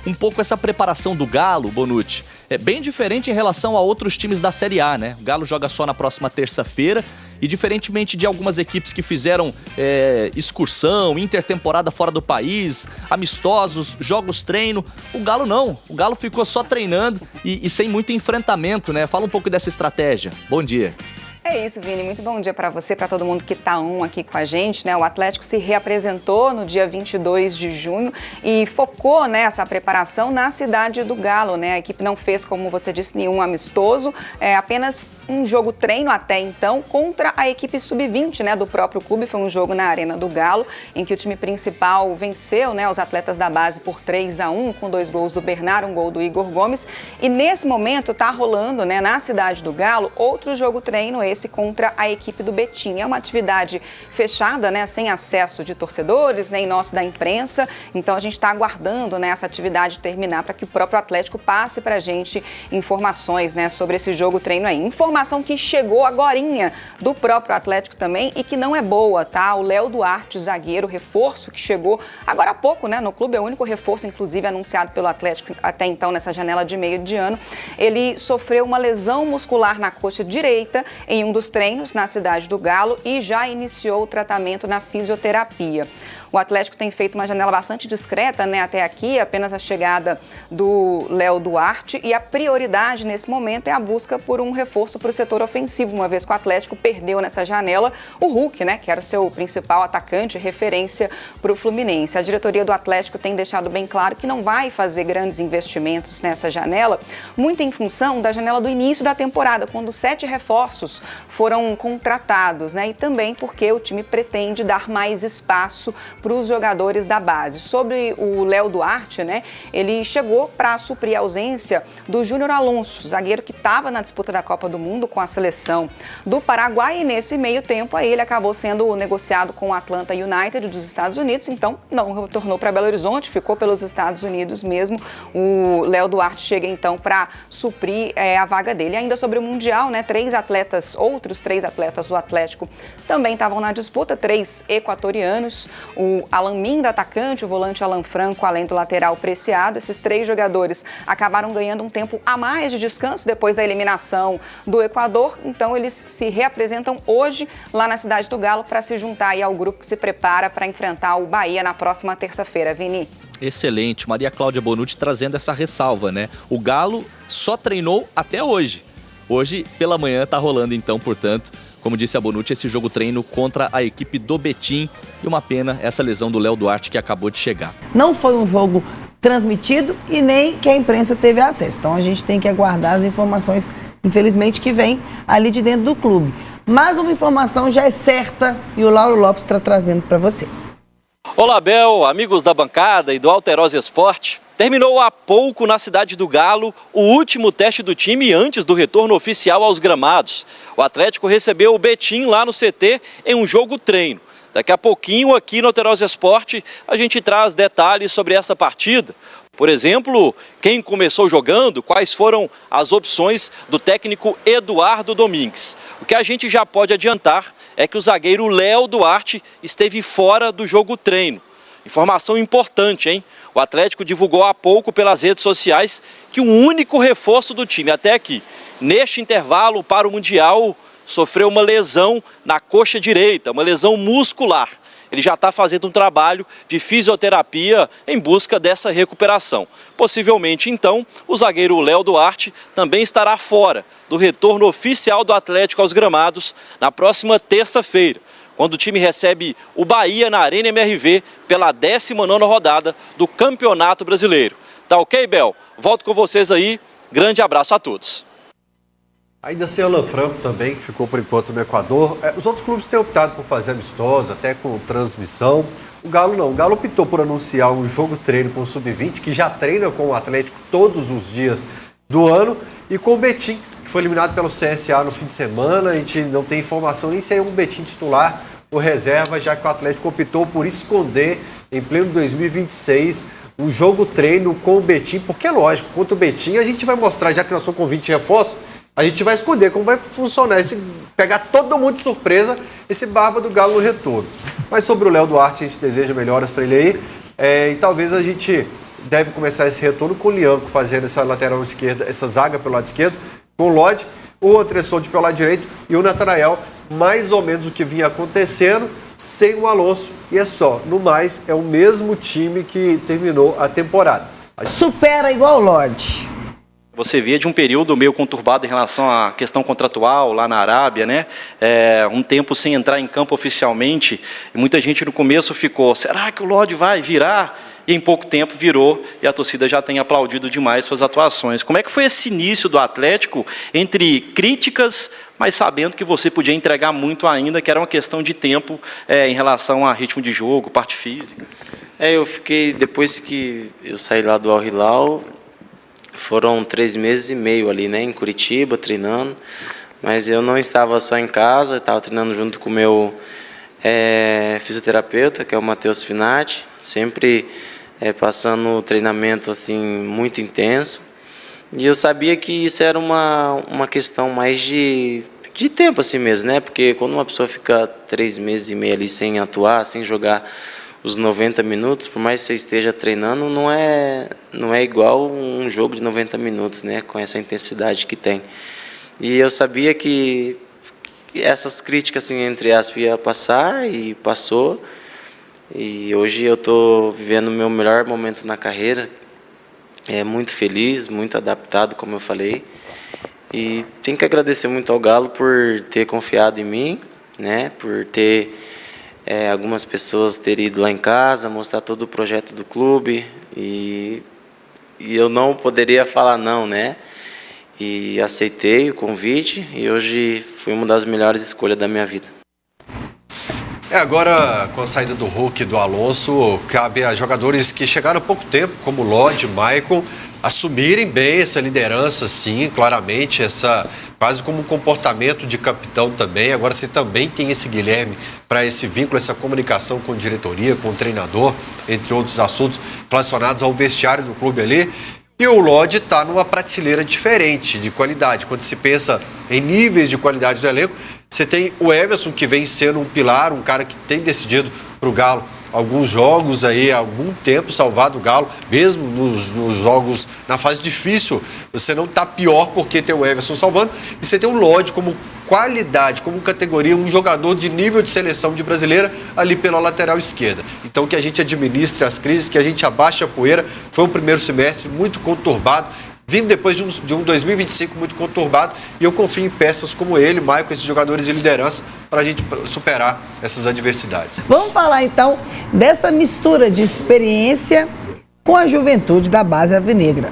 um pouco essa preparação do Galo, Bonucci. É bem diferente em relação a outros times da Série A, né? O Galo joga só na próxima terça-feira e, diferentemente de algumas equipes que fizeram excursão, intertemporada fora do país, amistosos, jogos treino, o Galo não. O Galo ficou só treinando e sem muito enfrentamento, né? Fala um pouco dessa estratégia. Bom dia. É isso, Vini. Muito bom dia para você, para todo mundo que está aqui com a gente, né? O Atlético se reapresentou no dia 22 de junho e focou, né, essa preparação na cidade do Galo, né? A equipe não fez, como você disse, nenhum amistoso, apenas um jogo treino até então contra a equipe sub-20, né, do próprio clube. Foi um jogo na Arena do Galo, em que o time principal venceu, né, os atletas da base por 3-1, com 2 gols do Bernardo, um gol do Igor Gomes. E nesse momento está rolando, né, na cidade do Galo, outro jogo treino, esse contra a equipe do Betim. É uma atividade fechada, né, sem acesso de torcedores, nem nosso da imprensa. Então a gente está aguardando, né, essa atividade terminar para que o próprio Atlético passe para a gente informações, né, sobre esse jogo treino aí. Informação que chegou agorinha do próprio Atlético também e que não é boa, tá? O Léo Duarte, zagueiro, reforço que chegou agora há pouco, né, no clube, é o único reforço, inclusive, anunciado pelo Atlético até então nessa janela de meio de ano. Ele sofreu uma lesão muscular na coxa direita em um dos treinos na cidade do Galo e já iniciou o tratamento na fisioterapia. O Atlético tem feito uma janela bastante discreta, né, até aqui, apenas a chegada do Léo Duarte, e a prioridade nesse momento é a busca por um reforço para o setor ofensivo, uma vez que o Atlético perdeu nessa janela o Hulk, né, que era o seu principal atacante, referência para o Fluminense. A diretoria do Atlético tem deixado bem claro que não vai fazer grandes investimentos nessa janela, muito em função da janela do início da temporada, quando 7 reforços foram contratados, né, e também porque o time pretende dar mais espaço para os jogadores da base. Sobre o Léo Duarte, né, ele chegou para suprir a ausência do Júnior Alonso, zagueiro que estava na disputa da Copa do Mundo com a seleção do Paraguai, e nesse meio tempo aí ele acabou sendo negociado com o Atlanta United dos Estados Unidos, então não retornou para Belo Horizonte, ficou pelos Estados Unidos mesmo. O Léo Duarte chega então para suprir a vaga dele. Ainda sobre o Mundial, né, outros três atletas do Atlético também estavam na disputa, 3 equatorianos, o Alan Minda, atacante, o volante Alan Franco, além do lateral Preciado. Esses 3 jogadores acabaram ganhando um tempo a mais de descanso depois da eliminação do Equador. Então, eles se reapresentam hoje lá na cidade do Galo para se juntar aí ao grupo que se prepara para enfrentar o Bahia na próxima terça-feira. Vini. Excelente. Maria Cláudia Bonucci trazendo essa ressalva, né? O Galo só treinou até hoje. Hoje, pela manhã, tá rolando então, portanto, como disse a Bonucci, esse jogo treino contra a equipe do Betim. E uma pena essa lesão do Léo Duarte que acabou de chegar. Não foi um jogo transmitido e nem que a imprensa teve acesso. Então a gente tem que aguardar as informações, infelizmente, que vem ali de dentro do clube. Mas uma informação já é certa e o Lauro Lopes está trazendo para você. Olá, Bel, amigos da bancada e do Alterosa Esporte. Terminou há pouco na cidade do Galo o último teste do time antes do retorno oficial aos gramados. O Atlético recebeu o Betim lá no CT em um jogo treino. Daqui a pouquinho aqui no Alterosa Esporte a gente traz detalhes sobre essa partida. Por exemplo, quem começou jogando, quais foram as opções do técnico Eduardo Domingues. O que a gente já pode adiantar é que o zagueiro Léo Duarte esteve fora do jogo treino. Informação importante, hein? O Atlético divulgou há pouco pelas redes sociais que o único reforço do time até aqui, neste intervalo para o Mundial, sofreu uma lesão na coxa direita, uma lesão muscular. Ele já está fazendo um trabalho de fisioterapia em busca dessa recuperação. Possivelmente, então, o zagueiro Léo Duarte também estará fora do retorno oficial do Atlético aos gramados na próxima terça-feira, quando o time recebe o Bahia na Arena MRV pela 19ª rodada do Campeonato Brasileiro. Tá ok, Bel? Volto com vocês aí. Grande abraço a todos. Ainda sem Alan Franco também, que ficou por enquanto no Equador. Os outros clubes têm optado por fazer amistosos, até com transmissão. O Galo não. O Galo optou por anunciar um jogo-treino com o Sub-20, que já treina com o Atlético todos os dias do ano, e com o Betim, que foi eliminado pelo CSA no fim de semana. A gente não tem informação nem se é um Betim titular ou reserva, já que o Atlético optou por esconder, em pleno 2026, um jogo-treino com o Betim, porque é lógico, contra o Betim a gente vai mostrar, já que nós estamos com 20 reforços, a gente vai esconder como vai funcionar, pegar todo mundo de surpresa, esse Barba do Galo no retorno. Mas sobre o Léo Duarte, a gente deseja melhoras para ele aí, e talvez a gente deve começar esse retorno com o Lianco fazendo essa lateral esquerda, essa zaga pelo lado esquerdo, com o Lodge, o Andressoldi pelo lado direito e o Natanael, mais ou menos o que vinha acontecendo, sem o Alonso, e é só. No mais, é o mesmo time que terminou a temporada. Supera igual o Lodge. Você via de um período meio conturbado em relação à questão contratual lá na Arábia, né? Um tempo sem entrar em campo oficialmente. E muita gente no começo ficou, será que o Lodge vai virar? E em pouco tempo virou e a torcida já tem aplaudido demais suas atuações. Como é que foi esse início do Atlético entre críticas, mas sabendo que você podia entregar muito ainda, que era uma questão de tempo em relação a ritmo de jogo, parte física? Eu fiquei, depois que eu saí lá do Al Hilal, foram 3 meses e meio ali, né, em Curitiba, treinando. Mas eu não estava só em casa, estava treinando junto com o meu fisioterapeuta, que é o Matheus Finati, sempre passando treinamento assim, muito intenso. E eu sabia que isso era uma questão mais de tempo assim mesmo, né? Porque quando uma pessoa fica 3 meses e meio ali sem atuar, sem jogar os 90 minutos, por mais que você esteja treinando, não é igual um jogo de 90 minutos, né, com essa intensidade que tem. E eu sabia que essas críticas, assim, entre aspas, ia passar, e passou. E hoje eu estou vivendo o meu melhor momento na carreira, muito feliz, muito adaptado, como eu falei. E tenho que agradecer muito ao Galo por ter confiado em mim, né, por ter... algumas pessoas terem ido lá em casa, mostrar todo o projeto do clube, e eu não poderia falar não, né? E aceitei o convite, e hoje foi uma das melhores escolhas da minha vida. Agora, com a saída do Hulk e do Alonso, cabe a jogadores que chegaram há pouco tempo, como Lodge, Maicon, assumirem bem essa liderança, sim, claramente, quase como um comportamento de capitão também. Agora você também tem esse Guilherme para esse vínculo, essa comunicação com a diretoria, com o treinador, entre outros assuntos relacionados ao vestiário do clube ali. E o Lodge está numa prateleira diferente de qualidade. Quando se pensa em níveis de qualidade do elenco, você tem o Everson, que vem sendo um pilar, um cara que tem decidido para o Galo alguns jogos aí, há algum tempo, salvado o Galo, mesmo nos jogos, na fase difícil, você não está pior porque tem o Everson salvando, e você tem o Lodge como qualidade, como categoria, um jogador de nível de seleção de brasileira ali pela lateral esquerda. Então que a gente administre as crises, que a gente abaixe a poeira. Foi um primeiro semestre muito conturbado, vindo depois de um 2025 muito conturbado, e eu confio em peças como ele, Maicon, esses jogadores de liderança, para a gente superar essas adversidades. Vamos falar então dessa mistura de experiência com a juventude da base alvinegra.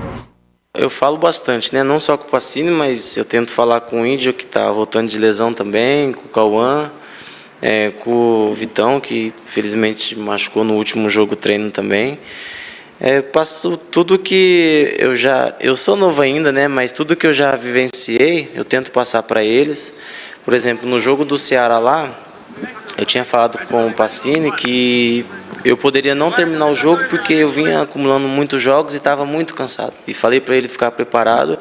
Eu falo bastante, né? Não só com o Pacini, mas eu tento falar com o Índio, que está voltando de lesão também, com o Cauã, com o Vitão, que felizmente machucou no último jogo treino também. Passo tudo que eu sou novo ainda, né? Mas tudo que eu já vivenciei, eu tento passar para eles. Por exemplo, no jogo do Ceará lá, eu tinha falado com o Pacini que eu poderia não terminar o jogo porque eu vinha acumulando muitos jogos e estava muito cansado. E falei para ele ficar preparado,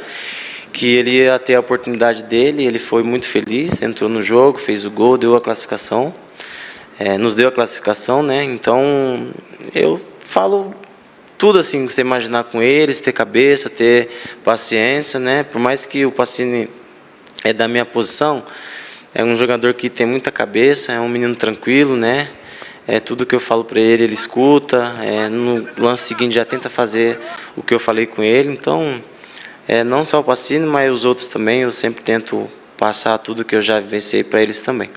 que ele ia ter a oportunidade dele. Ele foi muito feliz, entrou no jogo, fez o gol, deu a classificação, nos deu a classificação, né? Então eu falo tudo assim que você imaginar com eles, ter cabeça, ter paciência, né? Por mais que o Pacini é da minha posição, é um jogador que tem muita cabeça, é um menino tranquilo, né? Tudo que eu falo para ele, ele escuta. No lance seguinte já tenta fazer o que eu falei com ele. Então, não só o Pacini, mas os outros também, eu sempre tento passar tudo que eu já vivenciei para eles também.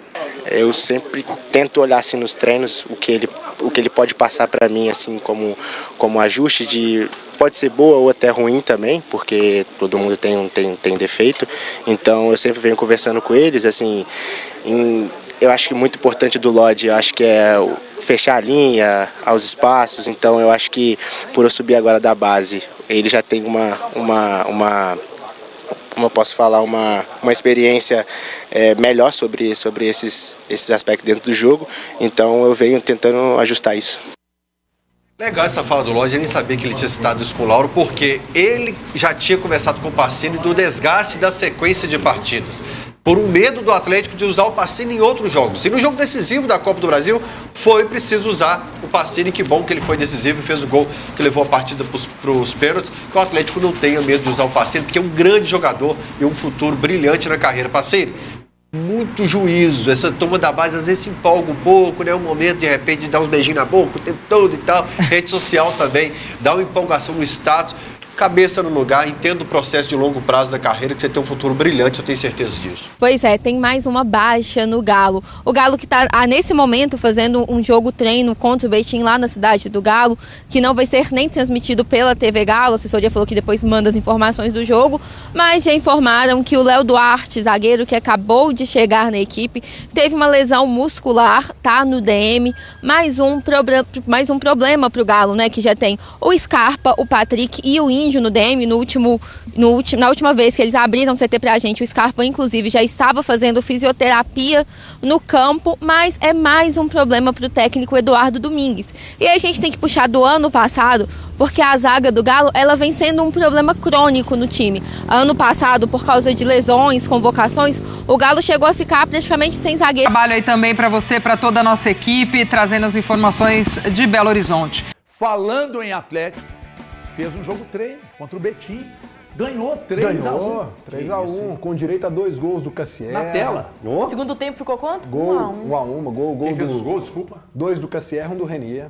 Eu sempre tento olhar assim nos treinos o que ele pode passar para mim assim como ajuste pode ser boa ou até ruim também, porque todo mundo tem defeito. Então eu sempre venho conversando com eles assim. Eu acho que muito importante do Lodge, eu acho que é fechar a linha, aos espaços. Então eu acho que por eu subir agora da base, ele já tem como eu posso falar, uma experiência melhor sobre esses aspectos dentro do jogo. Então eu venho tentando ajustar isso. Legal essa fala do Lodge, eu nem sabia que ele tinha citado isso com o Lauro, porque ele já tinha conversado com o Pacini do desgaste da sequência de partidas. por um medo do Atlético de usar o Pacini em outros jogos. E no jogo decisivo da Copa do Brasil, foi preciso usar o Pacini, que bom que ele foi decisivo e fez o gol que levou a partida para os pênaltis, que o Atlético não tenha medo de usar o Pacini, porque é um grande jogador e um futuro brilhante na carreira. Pacini, muito juízo, essa toma da base às vezes se empolga um pouco, né? Um momento de repente de dar uns beijinhos na boca o tempo todo e tal, rede social também, dá uma empolgação no status. Cabeça no lugar, entenda o processo de longo prazo da carreira, que você tem um futuro brilhante, eu tenho certeza disso. Pois é, tem mais uma baixa no Galo. O Galo que está, nesse momento, fazendo um jogo treino contra o Betim lá na cidade do Galo, que não vai ser nem transmitido pela TV Galo, a assessoria falou que depois manda as informações do jogo, mas já informaram que o Léo Duarte, zagueiro que acabou de chegar na equipe, teve uma lesão muscular, tá no DM, mais um problema para o Galo, né, que já tem o Scarpa, o Patrick e o Índio no DM. Na última vez que eles abriram o CT pra gente, o Scarpa inclusive já estava fazendo fisioterapia no campo, mas é mais um problema pro técnico Eduardo Domingues. E aí a gente tem que puxar do ano passado, porque a zaga do Galo, ela vem sendo um problema crônico no time. Ano passado, por causa de lesões, convocações, o Galo chegou a ficar praticamente sem zagueiro. Trabalho aí também para você, para toda a nossa equipe, trazendo as informações de Belo Horizonte. Falando em Atlético, fez um jogo treino contra o Betim, ganhou 3-1. 3-1, com direito a 2 gols do Cassier. Na tela. Oh. Segundo tempo ficou quanto? Gol, 1-1, gol Quem fez do... os gols, desculpa? 2 do Cassier, 1 do Renier.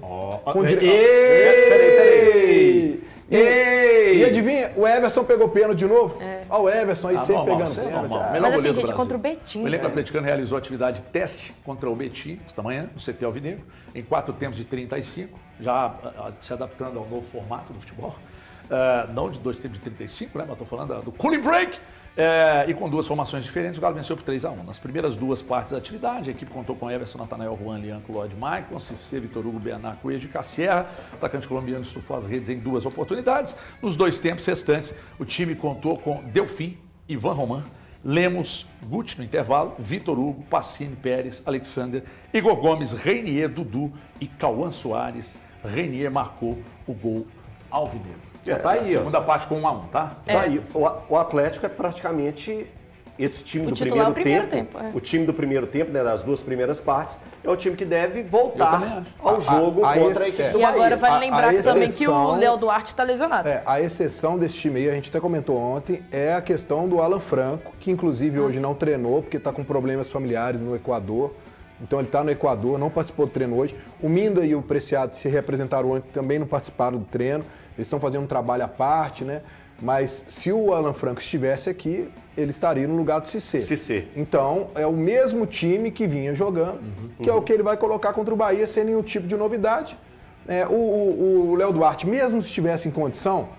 Peraí. E adivinha, o Everson pegou pênalti de novo? Olha o Everson aí sempre pegando pênalti. Mas assim, gente, contra o Betim. O elenco atleticano realizou atividade teste contra o Betim esta manhã, no CT Alvinegro, em 4 tempos de 35, já se adaptando ao novo formato do futebol. Não de 2 tempos de 35, né? Mas estou falando do cooling break. E com 2 formações diferentes, o Galo venceu por 3-1. Nas primeiras 2 partes da atividade, a equipe contou com Everson, Natanael, Juan, Lianco, Lloyd, Maicon, Cissé, Vitor Hugo, Bernard, Coelho e Cassier. O atacante colombiano estufou as redes em 2 oportunidades. Nos 2 tempos restantes, o time contou com Delfim, Ivan Roman, Lemos, Guti no intervalo, Vitor Hugo, Pacini, Pérez, Alexander, Igor Gomes, Reinier, Dudu e Cauã Soares. Reinier marcou o gol alvinegro. Tá aí, segunda parte com 1-1, tá? Tá aí. O Atlético é praticamente esse time do primeiro tempo. O time do primeiro tempo, né, das 2 primeiras partes, é o time que deve voltar ao jogo contra a equipe do Bahia. E agora vale lembrar também que o Léo Duarte está lesionado. A exceção desse time aí, a gente até comentou ontem, é a questão do Alan Franco, que inclusive hoje não treinou, porque está com problemas familiares no Equador. Então ele está no Equador, não participou do treino hoje. O Minda e o Preciado se representaram ontem, também não participaram do treino. Eles estão fazendo um trabalho à parte, né? Mas se o Alan Franco estivesse aqui, ele estaria no lugar do Cissé. Então é o mesmo time que vinha jogando, que é o que ele vai colocar contra o Bahia, sem nenhum tipo de novidade. O Léo Duarte, mesmo se estivesse em condição,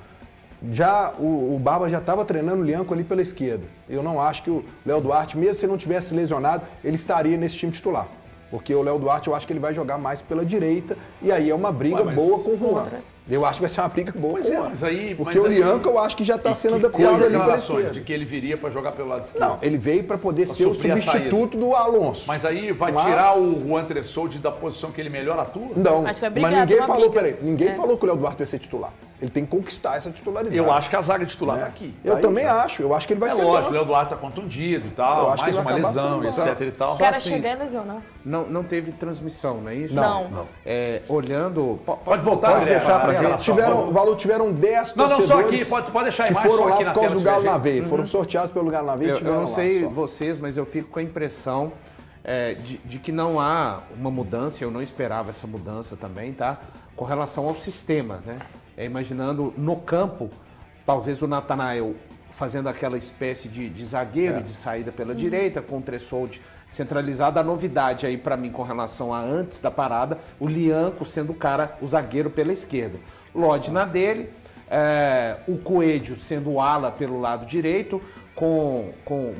já o Barba já estava treinando o Lianco ali pela esquerda. Eu não acho que o Léo Duarte, mesmo se não tivesse lesionado, ele estaria nesse time titular. Porque o Léo Duarte, eu acho que ele vai jogar mais pela direita, e aí é uma briga boa com o Juan. Eu acho que vai ser uma briga boa com o Juan. Porque o Lianco, eu acho que já está sendo adaptado ali pela esquerda. De que ele viria para jogar pelo lado esquerdo. Não, ele veio para poder ser o substituto do Alonso. Mas aí vai tirar o Juan Tressoldi da posição que ele melhor atua? Não, acho que mas ninguém falou, ninguém falou que o Léo Duarte vai ser titular. Ele tem que conquistar essa titularidade. Eu acho que a zaga titular está aqui. Eu também acho. Eu acho que ele vai ser. Lógico, o Léo Duarte está contundido e tal, mais uma lesão, etc e tal. O cara chegar e lesionar. Não teve transmissão, não é isso? Não. Olhando... Pode voltar, pode deixar pra gente. Tiveram 10 torcedores só aqui, pode deixar a imagem que foram só aqui lá na por causa tela do Galo na veia. Foram sorteados pelo Galo na veia e Eu não sei lá, vocês, mas eu fico com a impressão de que não há uma mudança, eu não esperava essa mudança também, tá? Com relação ao sistema, né? Imaginando no campo, talvez o Natanael fazendo aquela espécie de zagueiro de saída pela direita, com o Tressoldi centralizado. A novidade aí para mim com relação a antes da parada, o Lianco sendo o zagueiro pela esquerda. Lodi na dele, o Coelho sendo o ala pelo lado direito, com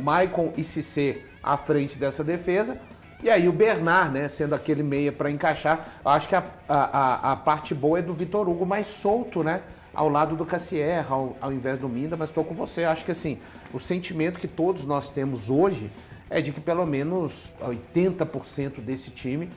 Maicon e Cissé à frente dessa defesa. E aí o Bernard, né, sendo aquele meia para encaixar. Eu acho que a parte boa é do Vitor Hugo mais solto, né? Ao lado do Cassier, ao invés do Minda, mas estou com você. Acho que assim, o sentimento que todos nós temos hoje é de que pelo menos 80% desse time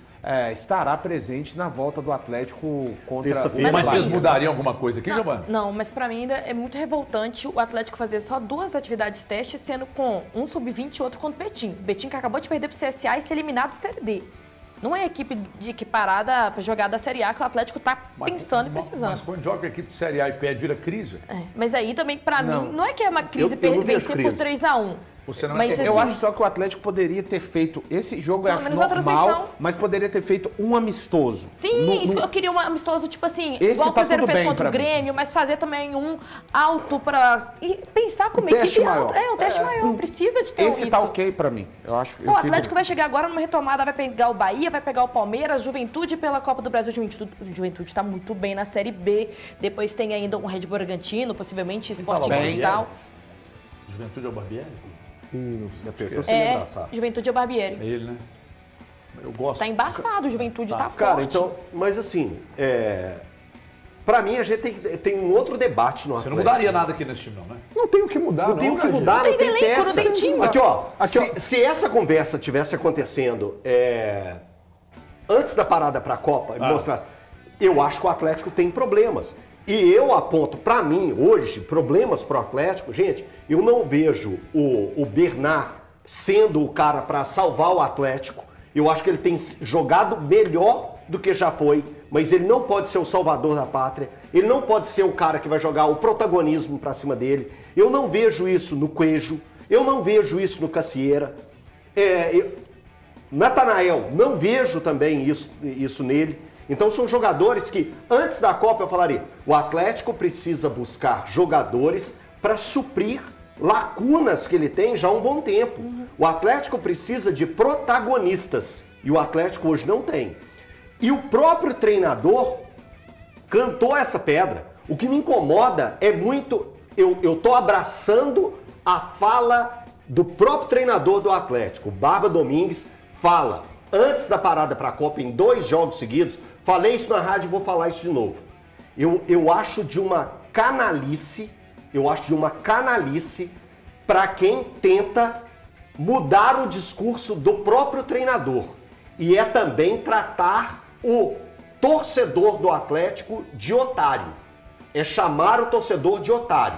estará presente na volta do Atlético contra o Mas vocês mudariam alguma coisa aqui, Giovana? Não, mas pra mim ainda é muito revoltante o Atlético fazer só 2 atividades teste, sendo com um sub-20 e outro contra o Betim. O Betim que acabou de perder pro CSA e ser eliminado do Série D. Não é equipe equiparada para jogar da Série A que o Atlético tá pensando e precisando. Mas quando joga a equipe de Série A e perde, vira crise? Mas aí também, pra mim, não é que é uma crise vencer por 3-1. Mas eu acho só que o Atlético poderia ter feito esse jogo, eu acho normal, mas poderia ter feito um amistoso. Sim, isso eu queria um amistoso, tipo assim, esse igual o Cruzeiro fez contra o mim. Grêmio, mas fazer também um alto pra... E pensar como equipe alta. Um teste maior, precisa de ter esse isso. Tá ok pra mim, eu acho. O Atlético vai chegar agora numa retomada, vai pegar o Bahia, vai pegar o Palmeiras, Juventude pela Copa do Brasil. Juventude tá muito bem na Série B, depois tem ainda um Red Bull Bragantino, possivelmente Sport Cristal. Juventude é o Barbieri? Juventude é o Barbieri. É ele, né? Eu gosto. Tá embaçado, Juventude tá forte. Cara, então, mas assim, pra mim a gente tem um outro debate no Atlético. Você não mudaria nada aqui nesse time, não, né? Não tem o que mudar, não. Não tem o que mudar, não tem peça. Não tem time. Aqui, ó. Se essa conversa tivesse acontecendo antes da parada pra Copa, mostrar, eu acho que o Atlético tem problemas. E eu aponto, pra mim, hoje, problemas pro Atlético, gente, eu não vejo o Bernard sendo o cara pra salvar o Atlético. Eu acho que ele tem jogado melhor do que já foi, mas ele não pode ser o salvador da pátria, ele não pode ser o cara que vai jogar o protagonismo pra cima dele. Eu não vejo isso no Coelho, eu não vejo isso no Cassieira. Natanael, não vejo também isso nele. Então são jogadores que, antes da Copa eu falaria, o Atlético precisa buscar jogadores para suprir lacunas que ele tem já há um bom tempo. O Atlético precisa de protagonistas e o Atlético hoje não tem. E o próprio treinador cantou essa pedra. O que me incomoda é muito... Eu tô abraçando a fala do próprio treinador do Atlético. O Barba Domingues fala, antes da parada para a Copa, em 2 jogos seguidos, falei isso na rádio e vou falar isso de novo. Eu acho de uma canalice, para quem tenta mudar o discurso do próprio treinador. E é também tratar o torcedor do Atlético de otário. É chamar o torcedor de otário.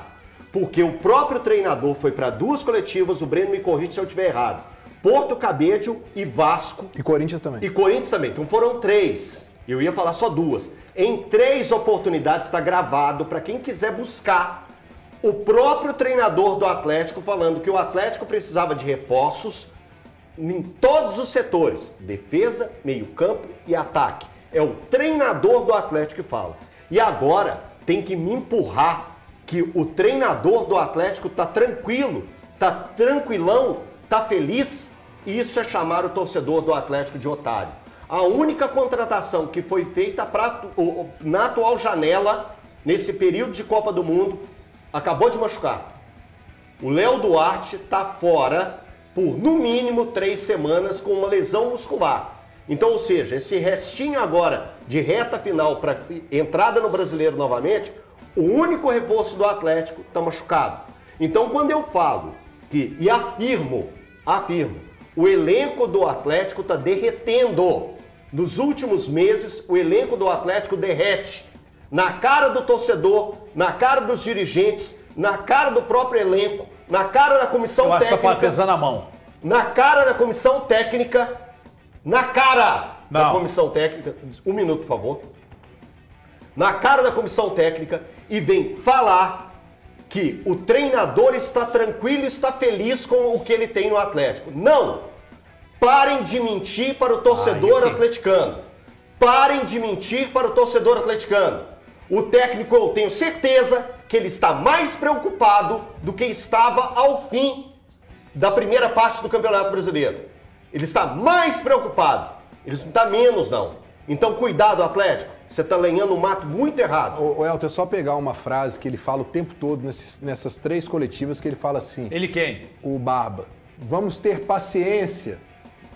Porque o próprio treinador foi para 2 coletivas, o Breno me corrige se eu estiver errado. Porto Cabedelo e Vasco. E Corinthians também. Então foram 3. Eu ia falar só 2. Em 3 oportunidades está gravado para quem quiser buscar o próprio treinador do Atlético falando que o Atlético precisava de reforços em todos os setores. Defesa, meio-campo e ataque. É o treinador do Atlético que fala. E agora tem que me empurrar que o treinador do Atlético tá tranquilo, tá tranquilão, tá feliz. E isso é chamar o torcedor do Atlético de otário. A única contratação que foi feita na atual janela, nesse período de Copa do Mundo, acabou de machucar. O Léo Duarte está fora por, no mínimo, 3 semanas com uma lesão muscular. Então, ou seja, esse restinho agora de reta final para entrada no Brasileiro novamente, o único reforço do Atlético está machucado. Então, quando eu falo e afirmo, o elenco do Atlético está derretendo. Nos últimos meses, o elenco do Atlético derrete. Na cara do torcedor, na cara dos dirigentes, na cara do próprio elenco, na cara da comissão técnica. Eu acho que tá pesando a mão. Na cara da comissão técnica. Na cara da comissão técnica. 1 minuto, por favor. Na cara da comissão técnica e vem falar que o treinador está tranquilo e está feliz com o que ele tem no Atlético. Não! Parem de mentir para o torcedor atleticano. Parem de mentir para o torcedor atleticano. O técnico, eu tenho certeza que ele está mais preocupado do que estava ao fim da primeira parte do Campeonato Brasileiro. Ele está mais preocupado. Ele não está menos, não. Então, cuidado, Atlético. Você está lenhando um mato muito errado. O Elton, é só pegar uma frase que ele fala o tempo todo nessas 3 coletivas, que ele fala assim... Ele quem? O Barba. Vamos ter paciência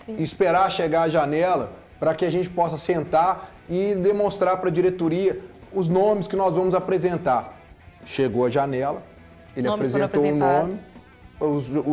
e esperar chegar a janela para que a gente possa sentar e demonstrar para a diretoria os nomes que nós vamos apresentar. Chegou a janela, ele apresentou o nome,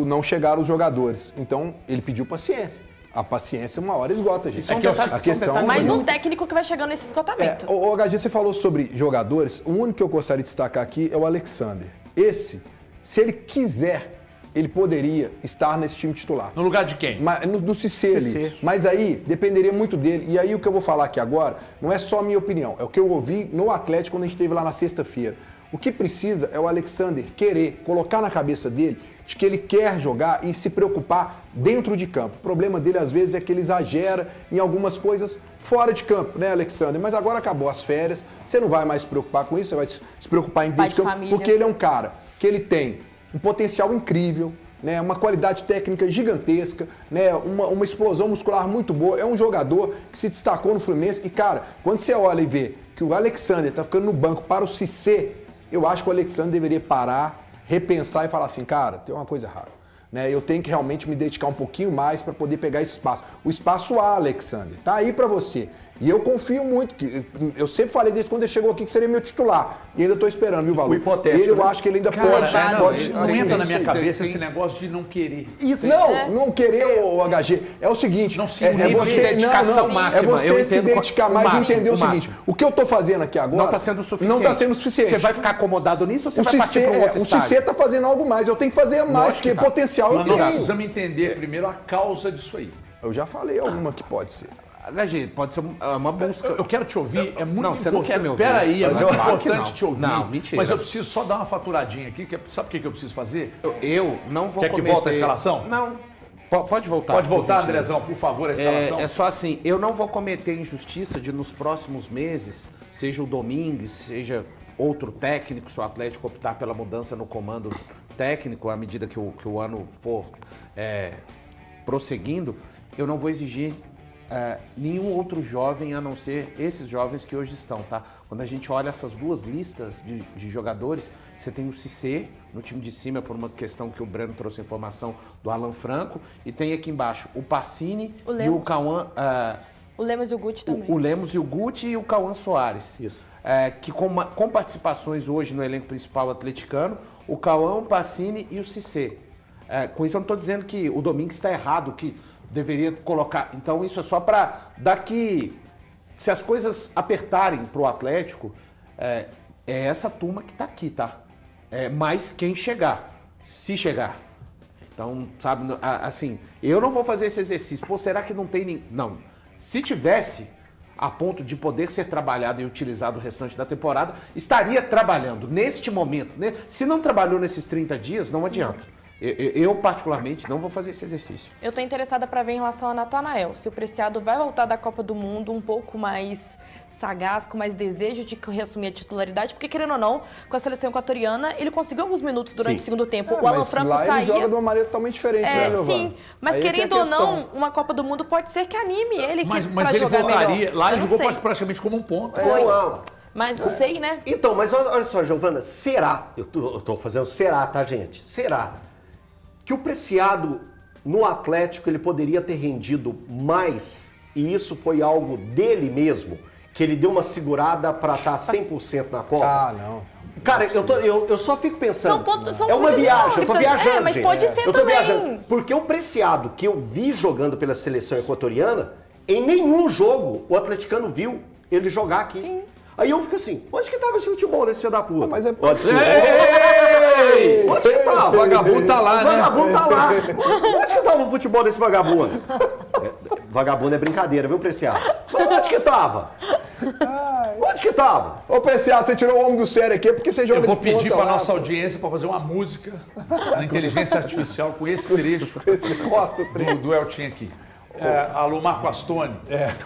não chegaram os jogadores. Então, ele pediu paciência. A paciência uma hora esgota, gente. A questão mais um técnico que vai chegando nesse esgotamento. O HG, você falou sobre jogadores. O único que eu gostaria de destacar aqui é o Alexander. Esse, se ele quiser, ele poderia estar nesse time titular. No lugar de quem? Do Cissé ali. Mas aí, dependeria muito dele. E aí, o que eu vou falar aqui agora, não é só a minha opinião. É o que eu ouvi no Atlético quando a gente esteve lá na sexta-feira. O que precisa é o Alexander querer colocar na cabeça dele de que ele quer jogar e se preocupar dentro de campo. O problema dele, às vezes, é que ele exagera em algumas coisas fora de campo, né, Alexander? Mas agora acabou as férias, você não vai mais se preocupar com isso, você vai se preocupar em dentro de campo, família. porque ele é um cara que ele tem um potencial incrível, né, uma qualidade técnica gigantesca, né, uma explosão muscular muito boa, é um jogador que se destacou no Fluminense e, cara, quando você olha e vê que o Alexander tá ficando no banco para o Cissé, eu acho que o Alexander deveria parar, repensar e falar assim, cara, tem uma coisa errada. Né? Eu tenho que realmente me dedicar um pouquinho mais para poder pegar esse espaço. O espaço A, Alexander, tá aí para você. E eu confio muito, que eu sempre falei desde quando ele chegou aqui que seria meu titular. E ainda tô esperando, viu, Valor? O hipotético. Ele, eu acho que ele ainda pode. Não entra na minha cabeça esse negócio de não querer. Isso. Não querer, o HG. É o seguinte, Não se é nível você de dedicação máxima. É você Eu se entendo dedicar o mais e máximo, entender o o seguinte, máximo. o que eu tô fazendo aqui agora Não está sendo suficiente. Não está sendo suficiente. Você vai ficar acomodado nisso ou você o vai partir para um outro O estágio? Cissé tá fazendo algo mais, eu tenho que fazer mais, porque tá. potencial eu Mas nós tenho. precisamos entender primeiro a causa disso aí. Eu já falei alguma que pode ser. HG, pode ser uma busca. Eu quero te ouvir, é muito Não, você não quer me ouvir. Peraí, é muito Claro que importante não. te ouvir. Não, mentira. Mas eu preciso só dar uma faturadinha aqui, sabe o que eu preciso fazer? Eu não vou Quer que volte a escalação? Não. Pode voltar. Pode voltar, por gentileza. Andrezão, por favor, a escalação. É só assim, eu não vou cometer injustiça de nos próximos meses, seja o Domingues, seja outro técnico, se o Atlético optar pela mudança no comando técnico, à medida que o ano for prosseguindo, eu não vou exigir nenhum outro jovem a não ser esses jovens que hoje estão, tá? Quando a gente olha essas duas listas de jogadores, você tem o Cissé no time de cima, por uma questão que o Breno trouxe a informação do Alan Franco, e tem aqui embaixo o Pacini e o Cauã... O Lemos e o Guti também. O Lemos e o Guti e o Cauã Soares. Isso. Que com participações hoje no elenco principal atleticano, o Cauã, o Pacini e o Cissé. Com isso eu não estou dizendo que o Domingues está errado, que deveria colocar. Então isso é só para daqui, se as coisas apertarem para o Atlético, é essa turma que está aqui, tá? Mas quem chegar, se chegar. Então, sabe, assim, eu não vou fazer esse exercício. Pô, será que não tem nem... Não. Se tivesse a ponto de poder ser trabalhado e utilizado o restante da temporada, estaria trabalhando neste momento. Né? Se não trabalhou nesses 30 dias, não adianta. Eu, particularmente, não vou fazer esse exercício. Eu estou interessada para ver em relação a Natanael. Se o Preciado vai voltar da Copa do Mundo um pouco mais sagaz, com mais desejo de reassumir a titularidade, porque, querendo ou não, com a seleção equatoriana, ele conseguiu alguns minutos durante o segundo tempo. O Alan Franco lá saía... ele joga de uma maneira totalmente diferente, né, Giovana? Sim, mas aí querendo ou não, uma Copa do Mundo pode ser que anime ele Mas para ele jogar voltaria... melhor. Lá Eu ele não jogou sei. praticamente como um ponto. Mas não sei, né? Então, mas olha só, Giovana, será, eu tô fazendo será, tá, gente? Será que o Preciado no Atlético ele poderia ter rendido mais e isso foi algo dele mesmo? Que ele deu uma segurada para estar 100% na Copa? Ah, não. Cara, eu só fico pensando. São é uma viagem, eu tô viajando. mas gente. pode ser eu tô também. viajando. Porque o Preciado que eu vi jogando pela seleção equatoriana, em nenhum jogo o atleticano viu ele jogar aqui. Sim. Aí eu fico assim, onde que tava esse futebol desse filho da puta? Mas é... Onde que tava? O vagabundo tá lá, né? O vagabundo tá lá. Onde que tava o futebol desse vagabundo? Vagabundo é brincadeira, viu, Preciado? Mas onde que tava? Onde que tava? Ô, Preciado, você tirou o homem do sério aqui porque você joga Eu vou de pedir ponta para lá, nossa pô. audiência para fazer uma música na inteligência artificial com esse trecho Corta o trecho. do Eltinho aqui. Alô, Marco Astoni.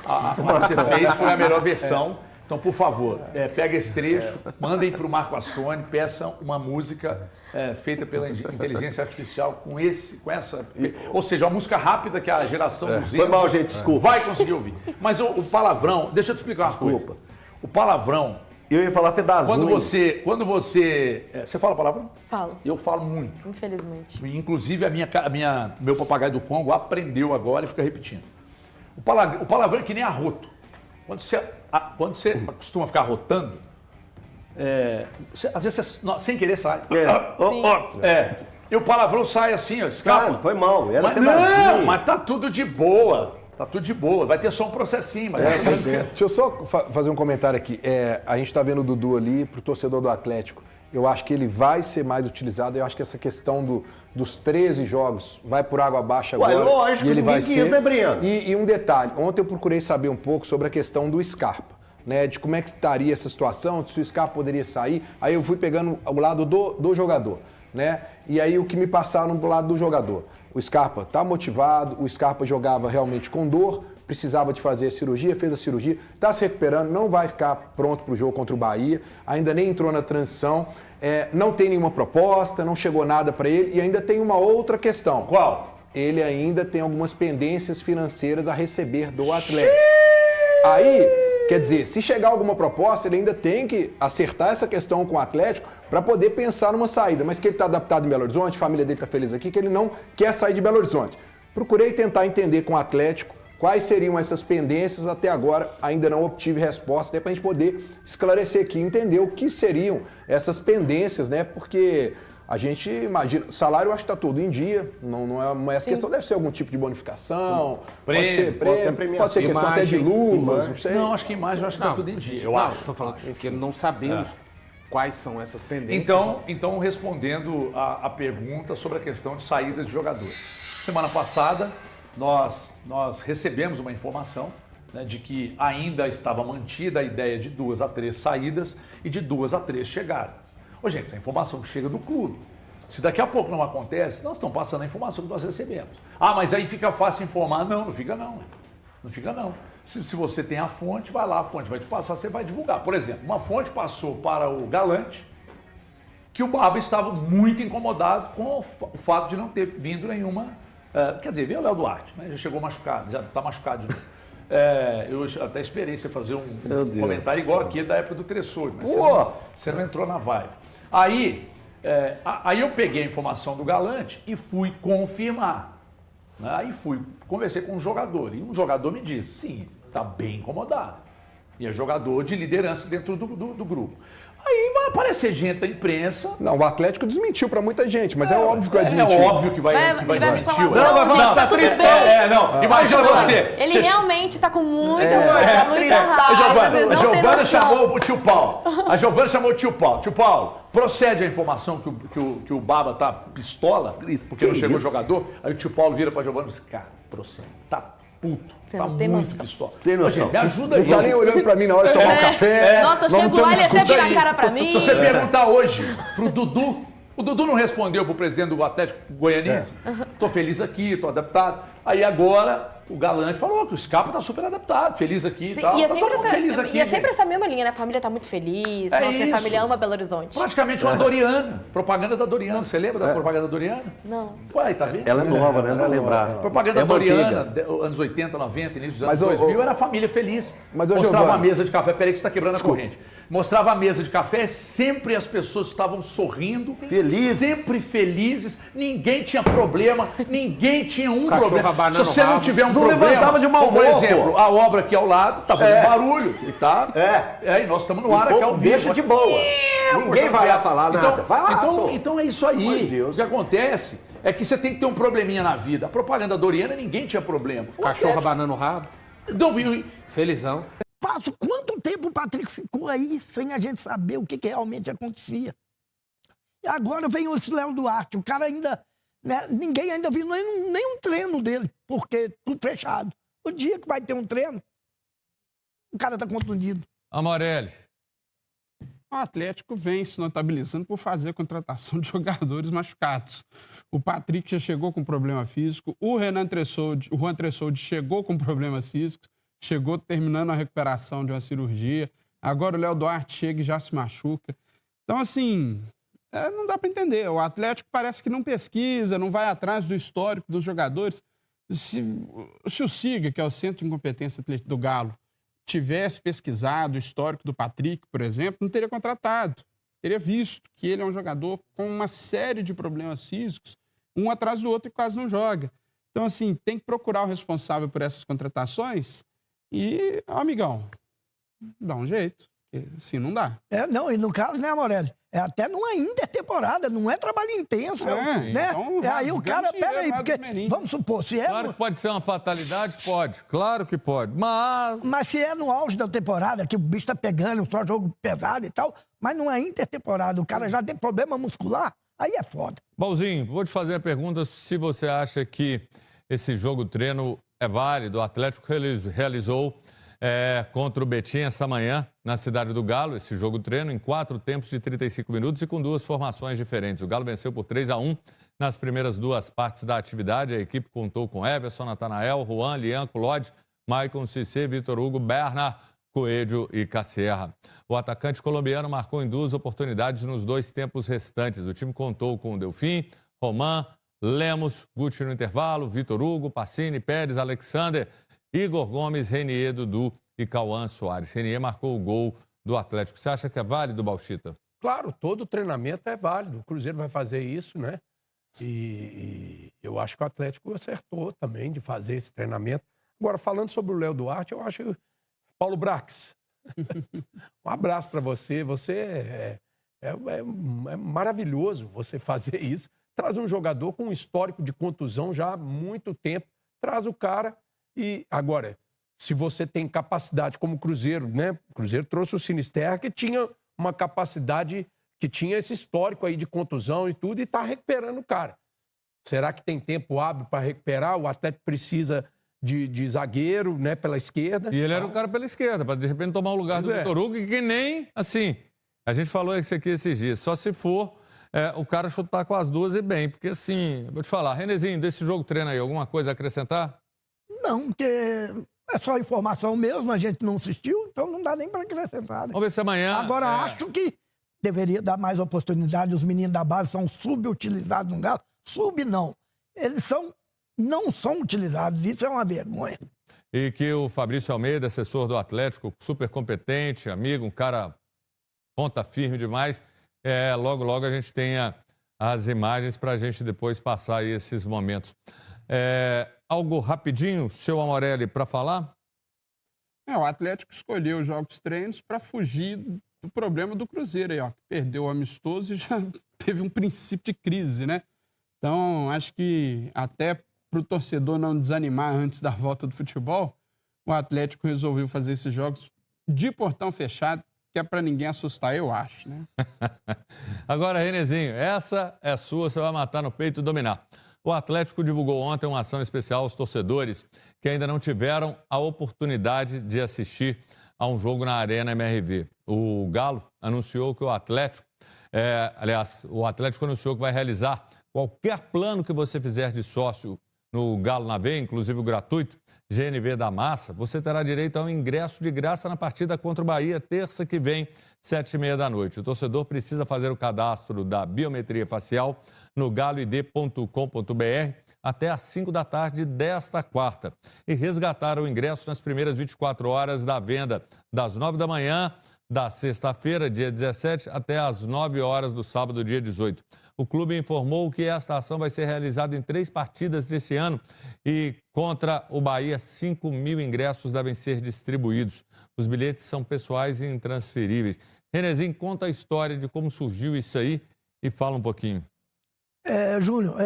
A que você fez foi a melhor versão. Então, por favor, pega esse trecho, mandem para o Marco Astoni, peçam uma música feita pela inteligência artificial com essa... Ou seja, uma música rápida que a geração dos Foi mal, gente, desculpa. vai conseguir ouvir. Mas o palavrão... Deixa eu te explicar uma coisa. O palavrão... Eu ia falar fedazul. Quando você... Você fala palavrão? Falo. Eu falo muito. Infelizmente. Inclusive, meu papagaio do Congo aprendeu agora e fica repetindo. O palavrão é que nem arroto. Quando você costuma ficar rotando, às vezes você, sem querer sai. E o palavrão sai assim, ó, escapa. Cara, foi mal. Era Mas tá tudo de boa. Tá tudo de boa. Vai ter só um processinho, mas Deixa eu só fazer um comentário aqui. A gente tá vendo o Dudu ali, pro torcedor do Atlético. Eu acho que ele vai ser mais utilizado. Eu acho que essa questão dos 13 jogos vai por água abaixo agora. Lógico, e ele vai ser. né, Briano? E um detalhe. Ontem eu procurei saber um pouco sobre a questão do Scarpa, né? De como é que estaria essa situação, se o Scarpa poderia sair. Aí eu fui pegando o lado do jogador, né? E aí o que me passaram do lado do jogador. O Scarpa tá motivado, o Scarpa jogava realmente com dor, precisava de fazer a cirurgia, fez a cirurgia, está se recuperando, não vai ficar pronto para o jogo contra o Bahia, ainda nem entrou na transição, não tem nenhuma proposta, não chegou nada para ele e ainda tem uma outra questão. Qual? Ele ainda tem algumas pendências financeiras a receber do Atlético. Aí, quer dizer, se chegar alguma proposta, ele ainda tem que acertar essa questão com o Atlético para poder pensar numa saída. Mas que ele está adaptado em Belo Horizonte, a família dele está feliz aqui, que ele não quer sair de Belo Horizonte. Procurei tentar entender com o Atlético quais seriam essas pendências, até agora ainda não obtive resposta, até para a gente poder esclarecer aqui, entender o que seriam essas pendências, né? Porque a gente imagina, o salário eu acho que está todo em dia, não é essa questão, deve ser algum tipo de bonificação, pode ser prêmio, pode ser questão até de luvas, não sei. Não, acho que imagem, eu acho que está tudo em dia, eu acho. Estou falando porque não sabemos quais são essas pendências. Então respondendo a pergunta sobre a questão de saída de jogadores. Semana passada, nós recebemos uma informação, né, de que ainda estava mantida a ideia de 2 a 3 saídas e de 2 a 3 chegadas. Ô, gente, essa informação chega do clube. Se daqui a pouco não acontece, nós estamos passando a informação que nós recebemos. Ah, mas aí fica fácil informar. Não fica não. Não fica não. Se você tem a fonte, vai lá, a fonte vai te passar, você vai divulgar. Por exemplo, uma fonte passou para o Galante que o Barba estava muito incomodado com o fato de não ter vindo nenhuma... quer dizer, veio o Léo Duarte, né? Já chegou machucado, já está machucado de novo. Eu até esperei você fazer um comentário igual aqui da época do Tressor, mas você não entrou na vibe. Aí eu peguei a informação do Galante e fui confirmar. Né? Aí conversei com um jogador e um jogador me disse, sim, está bem incomodado. E é jogador de liderança dentro do grupo. Aí vai aparecer gente da imprensa. Não, o Atlético desmentiu pra muita gente, mas é óbvio que vai desmentir. É óbvio que vai desmentir. Não, vai falar, tá tristão. Imagina você. Ele realmente tá com muita raiva. A Giovana chamou o tio Paulo. Tio Paulo, procede a informação que o Baba tá pistola, porque não chegou o jogador. Aí o tio Paulo vira pra Giovana e diz, cara, procede, tá puto. Tá muito pistola. Tem noção. Gente, me ajuda aí. Não tá nem olhando pra mim na hora de tomar um café. Nossa, eu chego lá e ele até vira a cara pra mim. Se você perguntar hoje pro Dudu, o Dudu não respondeu pro presidente do Atlético Goianiense. Tô feliz aqui, tô adaptado. Aí agora o Galante falou que o Scarpa tá super adaptado, feliz aqui e tal. E é tá sempre, todo mundo feliz aqui. e é sempre essa mesma linha, né? A família tá muito feliz, a família ama Belo Horizonte. Praticamente uma Doriana. Propaganda da Doriana. Você lembra da propaganda da Doriana? Não. Pô, aí, tá vendo? Ela é nova, né? Não vai lembrar. Propaganda Doriana, anos 80, 90, início dos anos 2000, era a família feliz. Mostrava a mesa de café, peraí que você está quebrando a corrente. Mostrava a mesa de café, sempre as pessoas estavam sorrindo, sempre felizes, ninguém tinha problema, ninguém tinha um problema. Se você não tiver um problema, levantava de mau humor, por exemplo, a obra aqui ao lado tá fazendo barulho e tá. E nós estamos no ar aqui ao vivo. Deixa de boa. Ninguém vai lá falar nada. Vai lá, então é isso aí. O que acontece é que você tem que ter um probleminha na vida. A propaganda doriana, ninguém tinha problema. Cachorro abanando o rabo. Felizão. Quanto tempo o Patrick ficou aí sem a gente saber o que realmente acontecia? E agora vem esse Léo Duarte, o cara ainda, né, ninguém ainda viu nem um treino dele, porque tudo fechado. O dia que vai ter um treino, o cara tá contundido. Amorelli, o Atlético vem se notabilizando por fazer a contratação de jogadores machucados. O Patrick já chegou com problema físico, o Juan Tressoldi chegou com problemas físicos, chegou terminando a recuperação de uma cirurgia. Agora o Léo Duarte chega e já se machuca. Então, assim, não dá para entender. O Atlético parece que não pesquisa, não vai atrás do histórico dos jogadores. Se o SIGA, que é o Centro de Incompetência Atlético do Galo, tivesse pesquisado o histórico do Patrick, por exemplo, não teria contratado. Teria visto que ele é um jogador com uma série de problemas físicos, um atrás do outro e quase não joga. Então, assim, tem que procurar o responsável por essas contratações. E, amigão, dá um jeito. Assim não dá. Não, e no caso, né, Morelli? até numa intertemporada, não é trabalho intenso, né? Então, Aí o cara, peraí, porque, vamos supor, se é... Claro que pode ser uma fatalidade, pode, claro que pode, mas... Mas se é no auge da temporada, que o bicho tá pegando, só jogo pesado e tal, mas numa intertemporada, o cara já tem problema muscular, aí é foda. Balzinho, vou te fazer a pergunta se você acha que esse jogo-treino é válido. O Atlético realizou contra o Betim essa manhã, na Cidade do Galo, esse jogo-treino em 4 tempos de 35 minutos e com 2 formações diferentes. O Galo venceu por 3-1 nas primeiras 2 partes da atividade. A equipe contou com Everson, Natanael, Juan, Lianco, Lodge, Maicon, Cissé, Vitor Hugo, Berna, Coelho e Casserra. O atacante colombiano marcou em 2 oportunidades nos 2 tempos restantes. O time contou com Delfim, Roman, Lemos, Guti no intervalo, Vitor Hugo, Pacini, Pérez, Alexander, Igor Gomes, Renier, Dudu e Cauã Soares. Renier marcou o gol do Atlético. Você acha que é válido, Bauchita? Claro, todo treinamento é válido. O Cruzeiro vai fazer isso, né? E eu acho que o Atlético acertou também de fazer esse treinamento. Agora, falando sobre o Léo Duarte, eu acho... Paulo Brax, um abraço para você. Você é maravilhoso você fazer isso. Traz um jogador com um histórico de contusão já há muito tempo. Traz o cara e... Agora, se você tem capacidade como o Cruzeiro, né? O Cruzeiro trouxe o Sinisterra, que tinha uma capacidade, que tinha esse histórico aí de contusão e tudo, e está recuperando o cara. Será que tem tempo hábil para recuperar? O Atlético precisa... De zagueiro, né, pela esquerda. E ele era o cara pela esquerda, para de repente tomar o lugar do Vitor Hugo, que nem, assim, a gente falou isso aqui esses dias, só se for o cara chutar com as 2 e bem, porque assim, vou te falar, Renezinho, desse jogo treino aí, alguma coisa a acrescentar? Não, porque é só informação mesmo, a gente não assistiu, então não dá nem para acrescentar. Né? Vamos ver se amanhã... Agora, acho que deveria dar mais oportunidade, os meninos da base são subutilizados no Galo, não, eles não são utilizados, isso é uma vergonha. E que o Fabrício Almeida, assessor do Atlético, super competente, amigo, um cara ponta firme demais, logo a gente tenha as imagens para a gente depois passar aí esses momentos. Algo rapidinho, seu Amorelli, para falar? O Atlético escolheu os jogos treinos para fugir do problema do Cruzeiro aí, ó, que perdeu o amistoso e já teve um princípio de crise, né? Então, acho que até para o torcedor não desanimar antes da volta do futebol, o Atlético resolveu fazer esses jogos de portão fechado, que é para ninguém assustar, eu acho, né? Agora, Renezinho, essa é sua, você vai matar no peito e dominar. O Atlético divulgou ontem uma ação especial aos torcedores que ainda não tiveram a oportunidade de assistir a um jogo na Arena MRV. O Galo anunciou que o Atlético anunciou que vai realizar qualquer plano que você fizer de sócio no Galo na Veia, inclusive o gratuito GNV da Massa, você terá direito a um ingresso de graça na partida contra o Bahia, terça que vem, 7h30 da noite. O torcedor precisa fazer o cadastro da biometria facial no galoid.com.br até às 5 da tarde desta quarta e resgatar o ingresso nas primeiras 24 horas da venda, das 9 da manhã da sexta-feira, dia 17, até às 9 horas do sábado, dia 18. O clube informou que esta ação vai ser realizada em 3 partidas deste ano e contra o Bahia, 5.000 ingressos devem ser distribuídos. Os bilhetes são pessoais e intransferíveis. Renezinho, conta a história de como surgiu isso aí e fala um pouquinho. Júnior,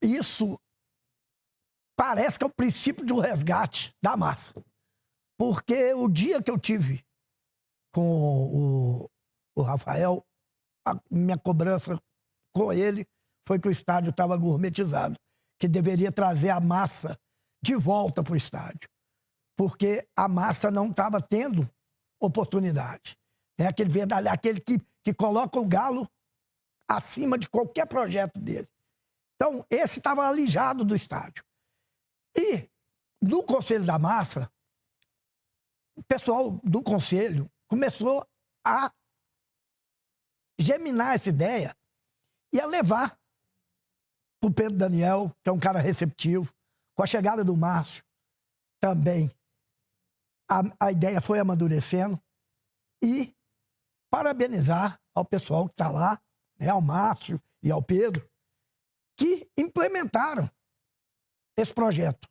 isso parece que é o princípio de um resgate da massa. Porque o dia que eu tive com o Rafael, a minha cobrança com ele foi que o estádio estava gourmetizado, que deveria trazer a massa de volta para o estádio, porque a massa não estava tendo oportunidade. É aquele que coloca o Galo acima de qualquer projeto dele. Então, esse estava alijado do estádio. E, no Conselho da Massa, o pessoal do Conselho começou a geminar essa ideia e a levar para o Pedro Daniel, que é um cara receptivo. Com a chegada do Márcio, também a ideia foi amadurecendo e parabenizar ao pessoal que está lá, né, ao Márcio e ao Pedro, que implementaram esse projeto.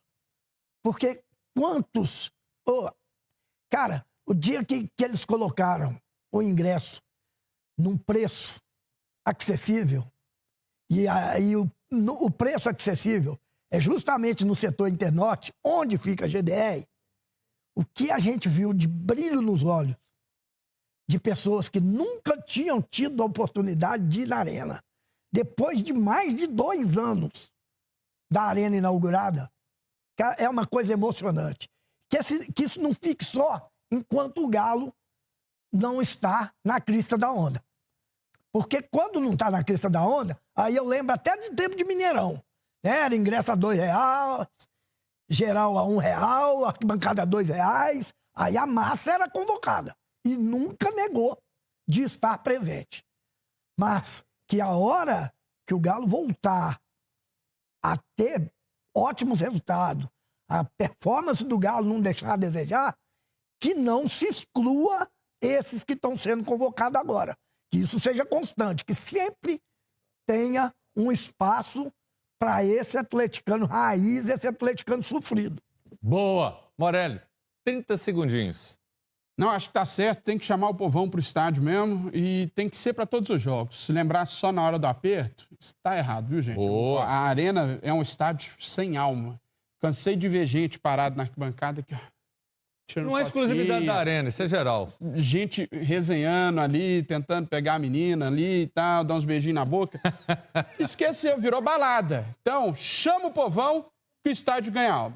Porque quantos... cara, o dia que eles colocaram o ingresso num preço acessível, e aí o preço acessível é justamente no setor internorte, onde fica a GDR, o que a gente viu de brilho nos olhos de pessoas que nunca tinham tido a oportunidade de ir na arena, depois de mais de 2 anos da arena inaugurada, é uma coisa emocionante. Que isso não fique só enquanto o Galo não está na crista da onda. Porque quando não está na crista da onda, aí eu lembro até do tempo de Mineirão. Era ingresso a R$2, geral a R$1, arquibancada a R$2. Aí a massa era convocada e nunca negou de estar presente. Mas que a hora que o Galo voltar a ter ótimos resultados, a performance do Galo não deixar a desejar, que não se exclua esses que estão sendo convocados agora. Que isso seja constante, que sempre tenha um espaço para esse atleticano raiz, esse atleticano sofrido. Boa! Morelli, 30 segundinhos. Não, acho que tá certo, tem que chamar o povão pro estádio mesmo e tem que ser para todos os jogos. Se lembrar só na hora do aperto, está errado, viu, gente? Boa. A Arena é um estádio sem alma. Cansei de ver gente parada na arquibancada aqui, ó. Não é exclusividade da Arena, isso é geral. Gente resenhando ali, tentando pegar a menina ali e tal, dar uns beijinhos na boca. Esqueceu, virou balada. Então, chama o povão que o estádio ganha alma.